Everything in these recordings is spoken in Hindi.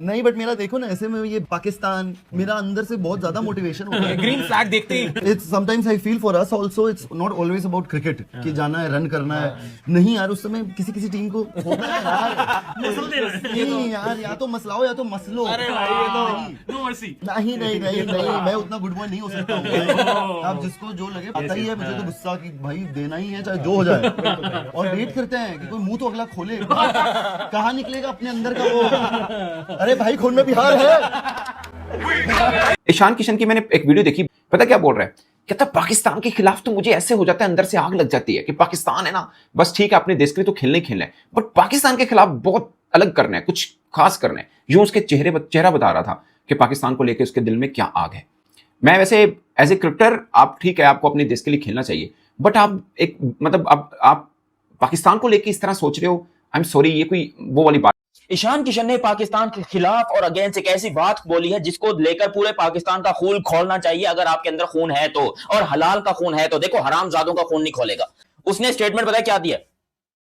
नहीं बट मेरा देखो ना ऐसे में ये पाकिस्तान मेरा अंदर से बहुत ज्यादा मोटिवेशन होता है। ग्रीन फ्लैग देखते ही it's sometimes I feel for us also it's not always about cricket कि जाना है रन करना है। नहीं यार उस समय किसी किसी टीम को होना है यार नहीं यार या तो मसलाओ या तो मसलो। अरे भाई ये तो नो मर्सी। नहीं नहीं नहीं नहीं मैं उतना गुड बॉय नहीं हो सकता हूँ। आप जिसको जो लगे पता ही है मुझे तो गुस्सा कि भाई देना ही है चाहे जो हो जाए। और वेट करते हैं कि कोई मुंह तो अगला खोले कहाँ निकलेगा अपने अंदर का वो। अरे भाई खून में बिहार है। ईशान किशन की मैंने एक वीडियो देखी, पता क्या बोल रहा है, कहता पाकिस्तान के खिलाफ तो मुझे ऐसे हो जाता है, अंदर से आग लग जाती है कि पाकिस्तान है ना बस ठीक है अपने देश के लिए तो खेलना ही खेलना है, बट पाकिस्तान के खिलाफ बहुत अलग करना है, कुछ खास करना है। यूं उसके चेहरा बता रहा था कि पाकिस्तान को लेकर उसके दिल में क्या आग है। मैं वैसे एज ए क्रिकेटर आप ठीक है आपको अपने देश के लिए खेलना चाहिए, बट आप एक मतलब आप पाकिस्तान को लेकर इस तरह सोच रहे हो, आई एम सॉरी, ये कोई वो वाली बात। ईशान किशन ने पाकिस्तान के खिलाफ और अगेंस्ट एक ऐसी बात बोली है जिसको लेकर पूरे पाकिस्तान का खून खोलना चाहिए। अगर आपके अंदर खून है तो, और हलाल का खून है तो। देखो हरामजादों का खून नहीं खोलेगा। उसने स्टेटमेंट पता क्या दिया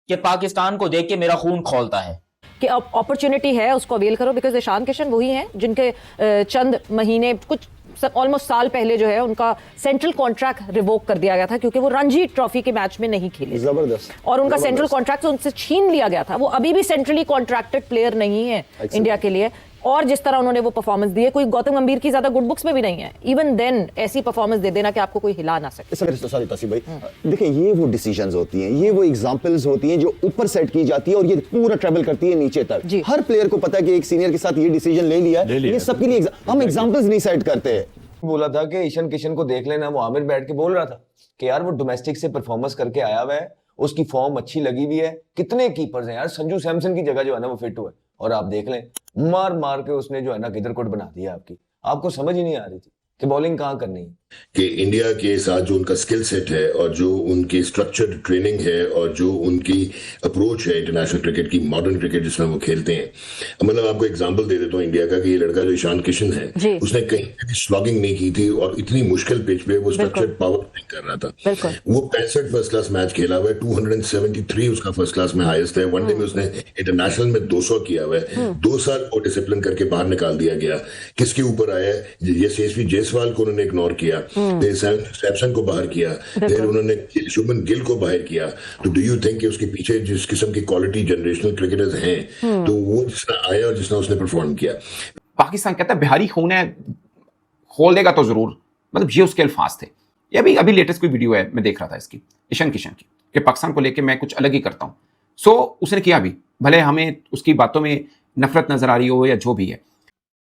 कि पाकिस्तान को देख के मेरा खून खोलता है कि अपॉर्चुनिटी है उसको अवेल करो। बिकॉज ईशान किशन वही हैं जिनके चंद महीने कुछ ऑलमोस्ट साल पहले जो है उनका सेंट्रल कॉन्ट्रैक्ट रिवोक कर दिया गया था क्योंकि वो रणजी ट्रॉफी के मैच में नहीं खेले। जबरदस्त। और उनका सेंट्रल कॉन्ट्रैक्ट उनसे छीन लिया गया था। वो अभी भी सेंट्रली कॉन्ट्रैक्टेड प्लेयर नहीं है इंडिया के लिए। और जिस तरह उन्होंने वो परफॉर्मेंस दी है कोई गौतम गंभीर की ज्यादा गुड बुक्स में भी नहीं है। इवन देन ऐसी परफॉर्मेंस दे देना कि आपको कोई हिला ना सके। सॉरी तासीफ भाई, देखिए ये वो डिसीजंस होती हैं, ये वो एग्जांपल्स होती हैं जो ऊपर सेट की जाती है और ये पूरा ट्रैवल करती है नीचे तक। हर प्लेयर को पता है कि एक सीनियर के साथ ये डिसीजन ले लिया है, ये सबके लिए हम एग्जांपल्स नहीं सेट करते। बोला था कि ईशान किशन को देख लेना, वो आमिर बैठ के बोल रहा था कि यार वो डोमेस्टिक से परफॉर्मेंस करके आया हुआ है, उसकी फॉर्म अच्छी लगी हुई है। कितने कीपर्स हैं यार, संजू सैमसन की जगह जो है ना वो फिट हुआ है, और आप देख लें मार मार के उसने जो है ना किधर कोट बना दिया। आपको समझ ही नहीं आ रही थी कि बॉलिंग कहाँ करनी है। कि इंडिया के साथ जो उनका स्किल सेट है और जो उनकी स्ट्रक्चर्ड ट्रेनिंग है और जो उनकी अप्रोच है इंटरनेशनल क्रिकेट की, मॉडर्न क्रिकेट जिसमें वो खेलते हैं, मतलब आपको एग्जांपल दे देता हूँ इंडिया का कि ये लड़का जो ईशान किशन है उसने कहीं भी स्लॉगिंग नहीं की थी और इतनी मुश्किल पिच पे वो स्ट्रक्चर्ड पावर नहीं कर रहा था। वो 65 फर्स्ट क्लास मैच खेला हुआ है, 273 उसका फर्स्ट क्लास में हाईएस्ट है। वनडे में उसने इंटरनेशनल में 200 किया हुआ है। 2 साल को डिसिप्लिन करके बाहर निकाल दिया गया। किसके ऊपर आया है? यशस्वी जायसवाल को उन्होंने इग्नोर किया, सैमसन को बाहर किया, फिर उन्होंने शुभमन गिल को बाहर किया। तो डू यू थिंक कि उसके पीछे जिस किस्म की क्वालिटी जनरेशनल क्रिकेटर्स हैं तो वो जिसने आया और जिसने उसने परफॉर्म किया। पाकिस्तान कहता है बिहारी खून है, खोल देगा तो जरूर, मतलब ये उसके अल्फाज थे। ये अभी लेटेस्ट कोई वीडियो है मैं देख रहा था इसकी, ईशान किशन की, कि पाकिस्तान को लेकर मैं कुछ अलग ही करता हूं। सो उसने किया भी, भले हमें उसकी बातों में नफरत नजर आ रही हो या जो भी है।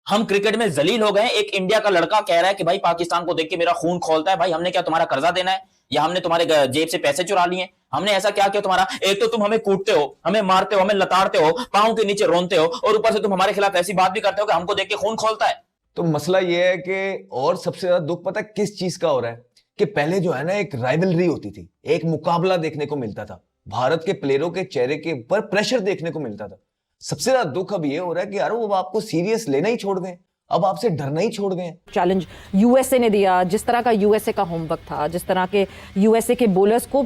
हम क्रिकेट में जलील हो गए। एक इंडिया का लड़का कह रहा है कि भाई पाकिस्तान को देख के मेरा खून खोलता है। भाई हमने क्या तुम्हारा कर्जा देना है या हमने तुम्हारे जेब से पैसे चुरा लिए? हमने ऐसा क्या किया तुम्हारा? एक तो तुम हमें कूटते हो, हमें मारते हो, हमें लताड़ते हो, पांव के नीचे रोनते हो, और ऊपर से तुम हमारे खिलाफ ऐसी बात भी करते हो कि हमको देख के खून खोलता है। तो मसला ये है कि और सबसे ज्यादा दुख पता है किस चीज का हो रहा है कि पहले जो है ना एक राइवलरी होती थी, एक मुकाबला देखने को मिलता था, भारत के प्लेयरों के चेहरे के ऊपर प्रेशर देखने को मिलता था। सबसे ज्यादा दुख अब ये हो रहा है कि यार वो आपको सीरियस लेना ही छोड़ गए, अब आपसे डरना ही छोड़ गए। चैलेंज यूएसए ने दिया, जिस तरह का यूएसए का होमवर्क था, जिस तरह के यूएसए के बॉलर्स को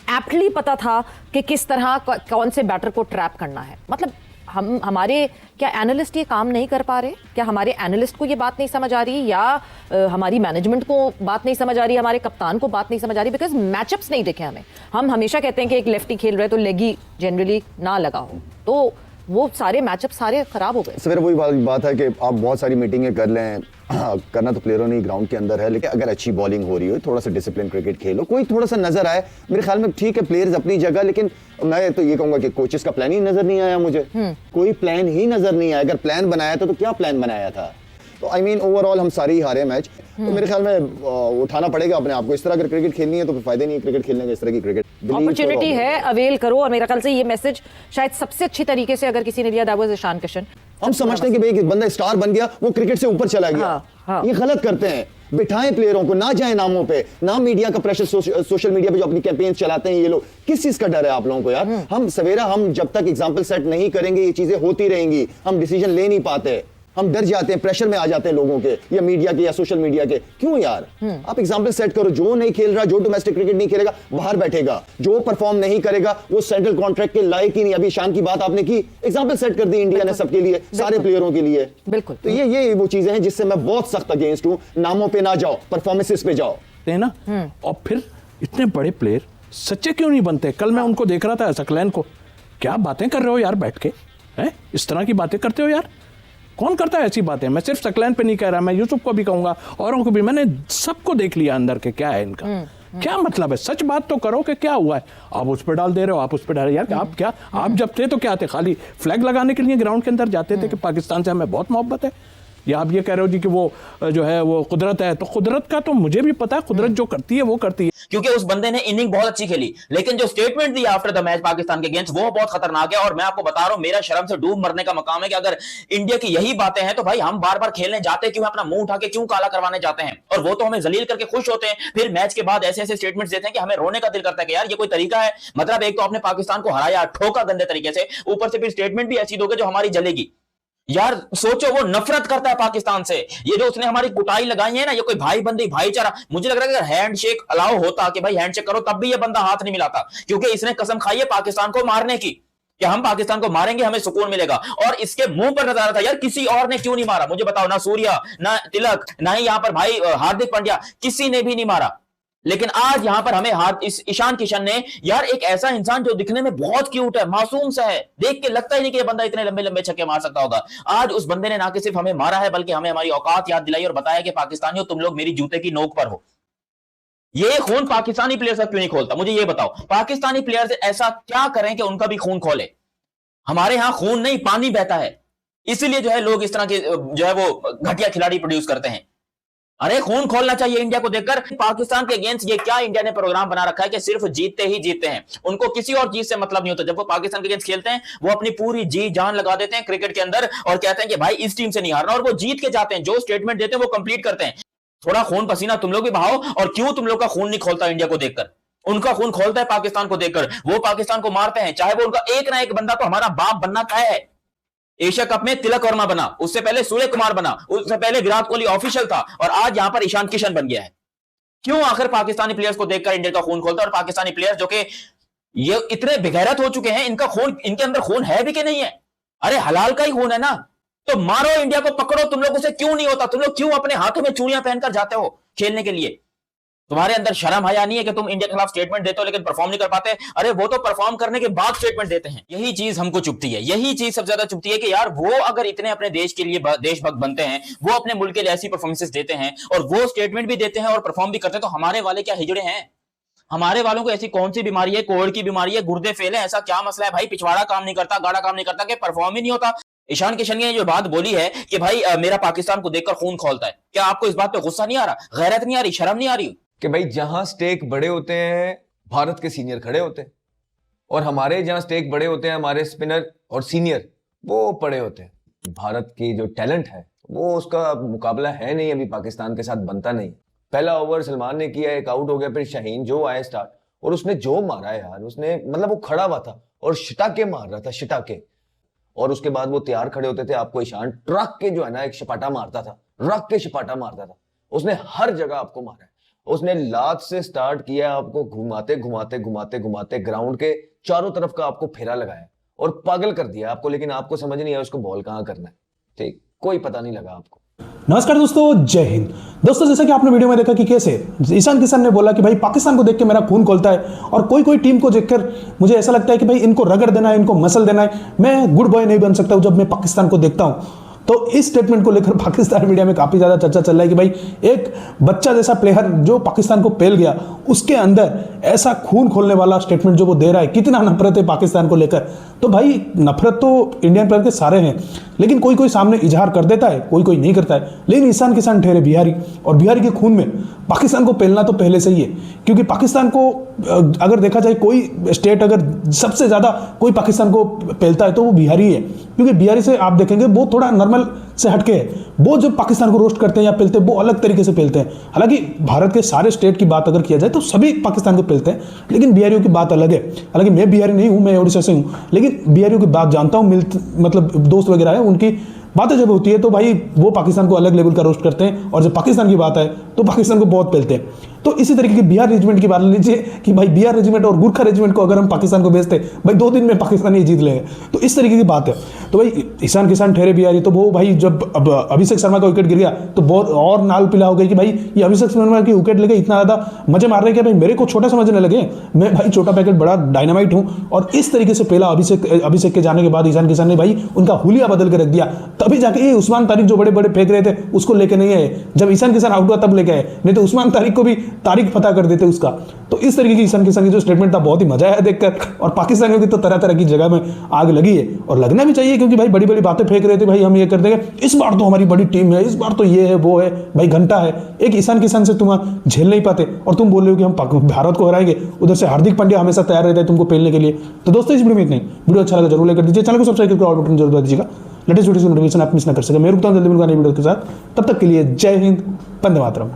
एप्टली पता था कि किस तरह कौन से बैटर को ट्रैप करना है। मतलब हमारे क्या एनालिस्ट ये काम नहीं कर पा रहे? क्या हमारे एनालिस्ट को ये बात नहीं समझ आ रही, या हमारी मैनेजमेंट को बात नहीं समझ आ रही, हमारे कप्तान को बात नहीं समझ आ रही? बिकॉज मैचअप्स नहीं देखे हमें। हम हमेशा कहते हैं कि एक लेफ्टी खेल रहे तो लेगी जनरली ना लगा हो, तो वो सारे मैचअप सारे खराब हो गए। सवेरे वही बात है कि आप बहुत सारी मीटिंगें कर लें, करना तो प्लेयरों ने ग्राउंड के अंदर है, लेकिन अगर अच्छी बॉलिंग हो रही हो, थोड़ा सा डिसिप्लिन क्रिकेट खेलो, कोई थोड़ा सा नजर आए, मेरे ख्याल में ठीक है प्लेयर्स अपनी जगह। लेकिन मैं तो ये कहूंगा कि कोचेस का प्लान ही नजर नहीं आया मुझे। कोई प्लान ही नजर नहीं आया। अगर प्लान बनाया था तो क्या प्लान बनाया था? तो आई मीन ओवरऑल हम सारे ही हारे मैच। तो मेरे ख्याल में उठाना पड़ेगा अपने आप को। इस तरह अगर क्रिकेट खेलनी है तो फिर फायदा नहीं है क्रिकेट खेलने का। इस तरह की क्रिकेट अपॉर्चुनिटी है, अवेल करो। और मेरा ख्याल से ये मैसेज शायद सबसे अच्छी तरीके से अगर किसी ने दिया, दैट वाज ईशान किशन। हम समझते हैं कि भाई बंदा स्टार बन गया, वो क्रिकेट से ऊपर चला गया। ये गलत करते हैं। बिठाएं प्लेयरों को, ना जाए नामों पे, ना मीडिया का प्रेशर, सोशल मीडिया पे जो अपनी कैंपेन चलाते हैं ये लोग। किस चीज का डर है आप लोगों को यार? हम सवेरा हम जब तक एग्जांपल सेट नहीं करेंगे ये चीजें होती रहेंगी, हम डिसीजन ले नहीं पाते। हम डर जाते हैं, प्रेशर में आ जाते हैं लोगों के या मीडिया के या सोशल मीडिया के। क्यों यार, आप एग्जाम्पल सेट करो। जो नहीं खेल रहा, जो डोमेस्टिक क्रिकेट नहीं खेलेगा बाहर बैठेगा, जो परफॉर्म नहीं करेगा वो सेंट्रल कॉन्ट्रैक्ट के लायक ही नहीं। अभी ईशान की बात आपने की, एग्जाम्पल सेट कर दी इंडिया ने सबके लिए, सारे प्लेयरों के लिए। बिल्कुल। तो ये वो चीजें हैं जिससे मैं बहुत सख्त अगेंस्ट हूं। नामों पे ना जाओ, परफॉर्मेंसेस पे जाओ ना। और फिर इतने बड़े प्लेयर सच्चे क्यों नहीं बनते? कल मैं उनको देख रहा था सकलैन को, क्या बातें कर रहे हो यार बैठ के, हैं? इस तरह की बातें करते हो यार, कौन करता है ऐसी बातें? मैं सिर्फ सकलैन पे नहीं कह रहा, मैं यूसुफ को भी कहूंगा, औरों को भी। मैंने सबको देख लिया अंदर के क्या है इनका, क्या मतलब है। सच बात तो करो कि क्या हुआ है। आप उस पर डाल दे रहे हो, आप उस पर डाल यार। आप क्या, आप जब थे तो क्या थे, खाली फ्लैग लगाने के लिए ग्राउंड के अंदर जाते थे कि पाकिस्तान से हमें बहुत मोहब्बत है? या आप ये कह रहे हो जी कि वो जो है वो कुदरत है, तो कुदरत का तो मुझे भी पता है, कुदरत जो करती है वो करती है। क्योंकि उस बंदे ने इनिंग बहुत अच्छी खेली, लेकिन जो स्टेटमेंट दिया आफ्टर द मैच पाकिस्तान के अगेंस्ट वो बहुत खतरनाक है। और मैं आपको बता रहा हूं, मेरा शर्म से डूब मरने का मकाम है कि अगर इंडिया की यही बातें हैं तो भाई हम बार बार खेलने जाते क्यों, अपना मुंह उठा के क्यों काला करवाने जाते हैं? और वो तो हमें जलील करके खुश होते हैं, फिर मैच के बाद ऐसे ऐसे स्टेटमेंट्स देते हैं कि हमें रोने का दिल करता है कि यार ये कोई तरीका है? मतलब एक तो आपने पाकिस्तान को हराया, ठोका गंदे तरीके से, ऊपर से फिर स्टेटमेंट भी ऐसी दोगे जो हमारी जलेगी। यार सोचो, वो नफरत करता है पाकिस्तान से। ये जो उसने हमारी कुटाई लगाई है ना, ये कोई भाई बंदी भाईचारा, मुझे लग रहा है कि अगर हैंडशेक अलाउ होता कि भाई हैंडशेक करो, तब भी ये बंदा हाथ नहीं मिलाता, क्योंकि इसने कसम खाई है पाकिस्तान को मारने की कि हम पाकिस्तान को मारेंगे, हमें सुकून मिलेगा। और इसके मुंह पर नजर आ रहा था यार किसी और ने क्यों नहीं मारा, मुझे बताओ। ना सूर्या, ना तिलक, ना ही यहां पर भाई हार्दिक पांड्या, किसी ने भी नहीं मारा। लेकिन आज यहां पर हमें इस ईशान किशन ने, यार एक ऐसा इंसान जो दिखने में बहुत क्यूट है, मासूम सा है, देख के लगता ही नहीं कि ये बंदा इतने लंबे लंबे छक्के मार सकता होगा। आज उस बंदे ने ना कि सिर्फ हमें मारा है, बल्कि हमें हमारी औकात याद दिलाई और बताया कि पाकिस्तानियों तुम लोग मेरी जूते की नोक पर हो। ये खून पाकिस्तानी प्लेयर्स का क्यों नहीं खोलता, मुझे ये बताओ। पाकिस्तानी प्लेयर्स ऐसा क्या करें कि उनका भी खून खोले? हमारे यहां खून नहीं, पानी बहता है, इसीलिए जो है लोग इस तरह के जो है वो घटिया खिलाड़ी प्रोड्यूस करते हैं। अरे खून खोलना चाहिए इंडिया को देखकर। पाकिस्तान के अगेंस्ट ये क्या इंडिया ने प्रोग्राम बना रखा है कि सिर्फ जीतते ही जीतते हैं, उनको किसी और चीज से मतलब नहीं होता। जब वो पाकिस्तान के अगेंस्ट खेलते हैं, वो अपनी पूरी जी जान लगा देते हैं क्रिकेट के अंदर और कहते हैं कि भाई इस टीम से नहीं हारना, और वो जीत के जाते हैं। जो स्टेटमेंट देते हैं वो कंप्लीट करते हैं। थोड़ा खून पसीना तुम लोग भी बहाओ। और क्यों तुम लोग का खून नहीं खोलता इंडिया को देखकर? उनका खून खोलता है पाकिस्तान को देखकर। वो पाकिस्तान को मारते हैं, चाहे वो उनका एक ना एक बंदा तो हमारा बाप बनना तय है। एशिया कप में तिलक वर्मा बना, उससे पहले सूर्य कुमार बना, उससे पहले विराट कोहली ऑफिशियल था, और आज यहां पर ईशान किशन बन गया है। क्यों आखिर पाकिस्तानी प्लेयर्स को देखकर इंडिया का खून खोलता है? और पाकिस्तानी प्लेयर्स जो कि ये इतने बेगैरत हो चुके हैं, इनका खून, इनके अंदर खून है भी कि नहीं है? अरे हलाल का ही खून है ना, तो मारो इंडिया को, पकड़ो। तुम लोगों से क्यों नहीं होता? तुम लोग क्यों अपने हाथों में चूड़ियां पहनकर जाते हो खेलने के लिए? तुम्हारे अंदर शर्म हया नहीं है कि तुम इंडिया के खिलाफ स्टेटमेंट देते हो लेकिन परफॉर्म नहीं कर पाते? अरे वो तो परफॉर्म करने के बाद स्टेटमेंट देते हैं। यही चीज हमको चुभती है, यही चीज सबसे ज्यादा चुभती है कि यार वो अगर इतने अपने देश के लिए देशभक्त बनते हैं, वो अपने मुल्क के लिए ऐसी परफॉर्मेंसेस देते हैं और वो स्टेटमेंट भी देते हैं और परफॉर्म भी करते हैं, तो हमारे वाले क्या हिजड़े हैं? हमारे वालों को ऐसी कौन सी बीमारी है, कोविड की बीमारी है, गुर्दे फेल है, ऐसा क्या मसला है भाई? पिछवाड़ा काम नहीं करता, गाड़ा काम नहीं करता, कि परफॉर्म ही नहीं होता? ईशान किशन ने जो बात बोली है कि भाई मेरा पाकिस्तान को देखकर खून खोलता है, क्या आपको इस बात पे गुस्सा नहीं आ रहा, गैरत नहीं आ रही, शर्म नहीं आ रही? कि भाई जहां स्टेक बड़े होते हैं भारत के सीनियर खड़े होते हैं, और हमारे जहां स्टेक बड़े होते हैं हमारे स्पिनर और सीनियर वो पड़े होते हैं। भारत की जो टैलेंट है वो उसका मुकाबला है नहीं, अभी पाकिस्तान के साथ बनता नहीं। पहला ओवर सलमान ने किया, एक आउट हो गया, फिर शाहीन जो आए स्टार्ट, और उसने जो मारा यार, उसने मतलब वो खड़ा हुआ था और शिटाके मार रहा था, शिटाके। और उसके बाद वो तैयार खड़े होते थे, आपको ईशान ट्रक के जो है ना एक छपाटा मारता था, रख के छपाटा मारता था, उसने हर जगह आपको मारा है। उसने लात से स्टार्ट किया, आपको घुमाते घुमाते घुमाते घुमाते ग्राउंड के चारों तरफ का आपको फेरा लगाया और पागल कर दिया आपको, लेकिन आपको समझ नहीं आया उसको बॉल कहां करना है। ठीक, कोई पता नहीं लगा आपको। नमस्कार दोस्तों, जय हिंद। दोस्तों जैसा कि आपने वीडियो में देखा कि कैसे ईशान किशन ने बोला कि भाई पाकिस्तान को देख के मेरा खून खोलता है, और कोई कोई टीम को देखकर मुझे ऐसा लगता है कि भाई इनको रगड़ देना है, इनको मसल देना है, मैं गुड बॉय नहीं बन सकता हूं जब मैं पाकिस्तान को देखता हूं। तो इस स्टेटमेंट को लेकर पाकिस्तान मीडिया में काफी ज्यादा चर्चा चल रहा है कि भाई एक बच्चा जैसा प्लेयर जो पाकिस्तान को पेल गया, उसके अंदर ऐसा खून खोलने वाला स्टेटमेंट जो वो दे रहा है, कितना नफरत है पाकिस्तान को लेकर। तो भाई नफरत तो इंडियन प्लेयर के सारे हैं, लेकिन कोई कोई सामने इजहार कर देता है, कोई कोई नहीं करता है। लेकिन ईशान किशन ठहरे बिहारी, और बिहारी के खून में पाकिस्तान को पेलना तो पहले से ही है, क्योंकि पाकिस्तान को अगर देखा जाए कोई स्टेट अगर सबसे ज्यादा कोई पाकिस्तान को पेलता है तो वो बिहारी है, क्योंकि बिहारी से आप देखेंगे वो थोड़ा नॉर्मल से हटके है। वो जो पाकिस्तान को रोस्ट करते हैं या पेलते हैं वो अलग तरीके से पेलते हैं। हालांकि भारत के सारे स्टेट की बात अगर किया जाए तो सभी पाकिस्तान को पेलते हैं, लेकिन बिहारियों की बात अलग है। हालांकि मैं बिहारी नहीं हूं, मैं उड़ीसा से हूं, लेकिन बिहारियों की बात जानता हूं, मतलब दोस्त वगैरह है उनकी बातें जब होती है तो भाई वो पाकिस्तान को अलग लेवल का रोस्ट करते हैं, और जब पाकिस्तान की बात आए तो पाकिस्तान को बहुत पेलते हैं। तो इसी तरीके की बिहार रेजिमेंट की बात लीजिए कि भाई बिहार रेजिमेंट और गुरखा रेजिमेंट को अगर हम पाकिस्तान को भेजते भाई 2 दिन में पाकिस्तान ये जीत लेंगे। तो इस तरीके की बात है। तो भाई ईशान किसान ठहरे बिहारी, तो वो भाई जब अब अभिषेक शर्मा का विकेट गिर गया तो बहुत और नाल पिला हो गई कि भाई ये अभिषेक शर्मा की विकेट लेके इतना ज्यादा मजे मार रहे हैं कि भाई मेरे को छोटा समझने लगे, मैं भाई छोटा पैकेट बड़ा डायनामाइट हूं। और इस तरीके से पहला अभिषेक के जाने के बाद ईशान किसान ने भाई उनका हुलिया बदल के रख दिया। तभी जाके ये उस्मान तारिक जो बड़े बड़े फेंक रहे थे उसको लेके नहीं आए, जब ईशान किसान आउट हुआ तब लेके आए, नहीं तो उस्मान तारिक को भी तारीख पता कर देते उसका। तो इस तरीके की ईशान किसान की जो स्टेटमेंट था बहुत ही मजा आया देखकर। और पाकिस्तानियों की तो तरह तरह की जगह में आग लगी है, और लगना भी चाहिए, क्योंकि भाई बड़ी बड़ी बातें फेंक रहे थे, भाई हम ये कर देंगे, इस बार तो हमारी बड़ी टीम है, इस बार तो ये है वो है, भाई घंटा है। एक ईशान किसान से तुम झेल नहीं पाते और तुम बोल रहे हो कि हम भारत को हराएंगे। उधर से हार्दिक पांड्या हमेशा तैयार रहता है तुमको पेलने के लिए। तो दोस्तों इस वीडियो में इतना ही। वीडियो अच्छा लगा जरूर लाइक कर दीजिए, चैनल को सब्सक्राइब करके ऑल बटन जरूर दबा दीजिएगा, लेटेस्ट वीडियो की नोटिफिकेशन आप मिस ना कर सके। मैं रुकता हूं जल्दी मिलूंगा नई वीडियो के साथ, तब तक के लिए जय हिंद, वंदे मातरम।